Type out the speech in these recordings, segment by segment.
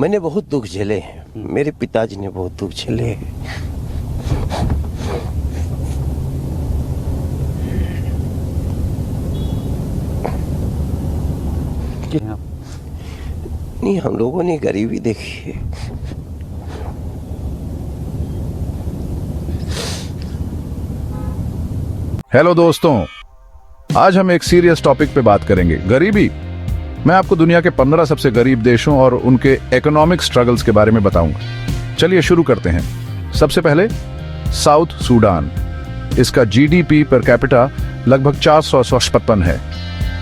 मैंने बहुत दुख झेले हैं, मेरे पिताजी ने बहुत दुख झेले हैं। नहीं, हम लोगों ने गरीबी देखी है। हेलो दोस्तों, आज हम एक सीरियस टॉपिक पे बात करेंगे, गरीबी। मैं आपको दुनिया के 15 सबसे गरीब देशों और उनके इकोनॉमिक स्ट्रगल्स के बारे में बताऊंगा। चलिए शुरू करते हैं। सबसे पहले साउथ सूडान। इसका जीडीपी पर कैपिटा लगभग 455 है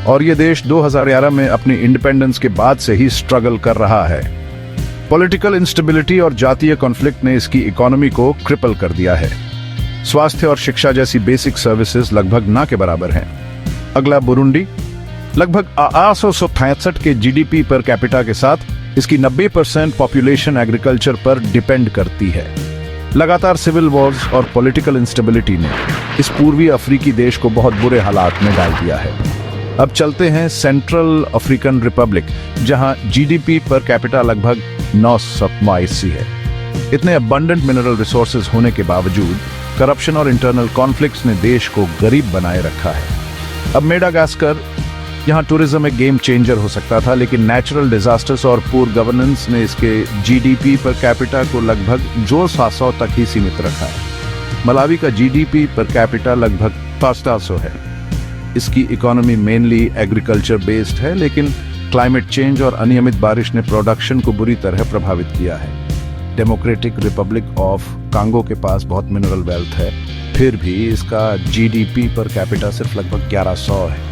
और ये देश 2011 में अपनी इंडिपेंडेंस के बाद से ही स्ट्रगल कर रहा है। पॉलिटिकल इंस्टेबिलिटी और जातीय कॉन्फ्लिक्ट ने इसकी इकोनॉमी को क्रिपल कर दिया है। स्वास्थ्य और शिक्षा जैसी बेसिक सर्विसेज लगभग ना के बराबर हैं। अगला बुरुंडी। लगभग 863 के जीडीपी पर कैपिटा के साथ इसकी 90% पॉपुलेशन एग्रीकल्चर पर डिपेंड करती है। लगातार सिविल वॉर्स और पॉलिटिकल इंस्टेबिलिटी ने इस पूर्वी अफ्रीकी देश को बहुत बुरे हालात में डाल दिया है। अब चलते हैं सेंट्रल अफ्रीकन रिपब्लिक, जहां जीडीपी पर कैपिटा लगभग 982 है। इतने अबंडेंट मिनरल रिसोर्सेज होने के बावजूद करप्शन और इंटरनल कॉन्फ्लिक्ट्स ने देश को गरीब बनाए रखा है। अब मेडागास्कर। यहाँ टूरिज्म एक गेम चेंजर हो सकता था, लेकिन नेचुरल डिजास्टर्स और पुअर गवर्नेंस ने इसके जीडीपी पर कैपिटा को लगभग 700 तक ही सीमित रखा है। मलावी का जीडीपी पर कैपिटा लगभग 500 है। इसकी इकोनॉमी मेनली एग्रीकल्चर बेस्ड है, लेकिन क्लाइमेट चेंज और अनियमित बारिश ने प्रोडक्शन को बुरी तरह प्रभावित किया है। डेमोक्रेटिक रिपब्लिक ऑफ कांगो के पास बहुत मिनरल वेल्थ है, फिर भी इसका जीडीपी पर कैपिटा सिर्फ लगभग 1100 है।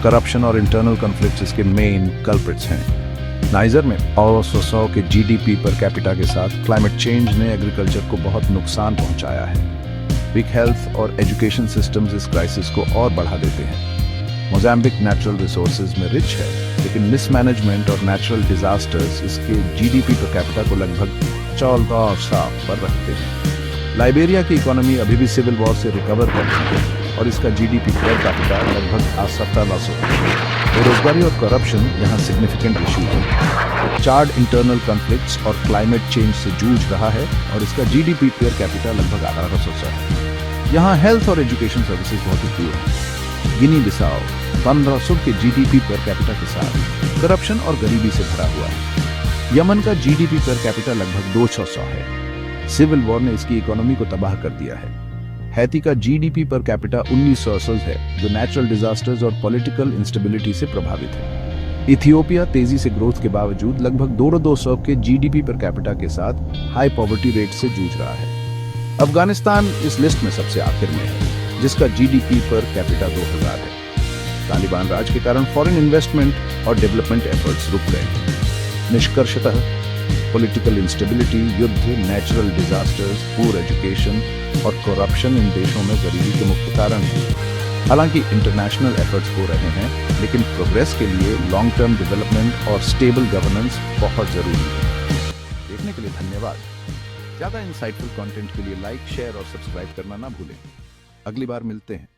करप्शन और इंटरनल कॉन्फ्लिक्ट्स इसके मेन कल्प्रिट्स हैं। नाइजर में 900 के जीडीपी पर कैपिटा के साथ क्लाइमेट चेंज ने एग्रीकल्चर को बहुत नुकसान पहुंचाया है। वीक हेल्थ और एजुकेशन सिस्टम्स इस क्राइसिस को और बढ़ा देते हैं। मोजाम्बिक नेचुरल रिसोर्सेज में रिच है, लेकिन मिसमैनेजमेंट और नेचुरल डिजास्टर्स इसके जीडीपी पर कैपिटा को लगभग 1400 पर रखते हैं। लाइबेरिया की इकोनॉमी अभी भी सिविल वॉर से रिकवर कर रही है और इसका जीडीपी पर कैपिटा लगभग 1700 है। बेरोजगारी और करप्शन यहाँ सिग्निफिकेंट इशू है। चार्ड इंटरनल कॉन्फ्लिक्ट्स और क्लाइमेट चेंज से जूझ रहा है और इसका जीडीपी पर कैपिटा लगभग 1800 है। यहाँ हेल्थ और एजुकेशन सर्विसेज बहुत ही पुअर है। गिनी बिसाओ 1500 के जीडीपी पर कैपिटा के साथ करप्शन और गरीबी से भरा हुआ है। यमन का जीडीपी पर कैपिटा लगभग 200 है। सिविल वॉर ने इसकी इकोनॉमी को तबाह कर दिया है। हैती का जीडीपी पर कैपिटा 1900 है, जो नेचुरल डिजास्टर्स और पॉलिटिकल इंस्टेबिलिटी से प्रभावित है। इथियोपिया तेजी से ग्रोथ के बावजूद लगभग 200 के जीडीपी पर कैपिटा के साथ हाई पॉवर्टी रेट से जूझ रहा है। अफगानिस्तान इस लिस्ट में सबसे आखिर में है, जिसका जीडीपी पर कैपिटा 2000 है। तालिबान राज के कारण फॉरेन इन्वेस्टमेंट और डेवलपमेंट एफर्ट्स रुक गए। निष्कर्षतः पॉलिटिकल इंस्टेबिलिटी, युद्ध, नेचुरल डिजास्टर्स, पुअर एजुकेशन और करप्शन इन देशों में गरीबी के मुख्य कारण हैं। हालांकि इंटरनेशनल एफर्ट्स हो रहे हैं, लेकिन प्रोग्रेस के लिए लॉन्ग टर्म डेवलपमेंट और स्टेबल गवर्नेंस बहुत जरूरी है। देखने के लिए धन्यवाद। ज्यादा इंसाइटफुल कंटेंट के लिए लाइक, शेयर और सब्सक्राइब करना ना भूलें। अगली बार मिलते हैं।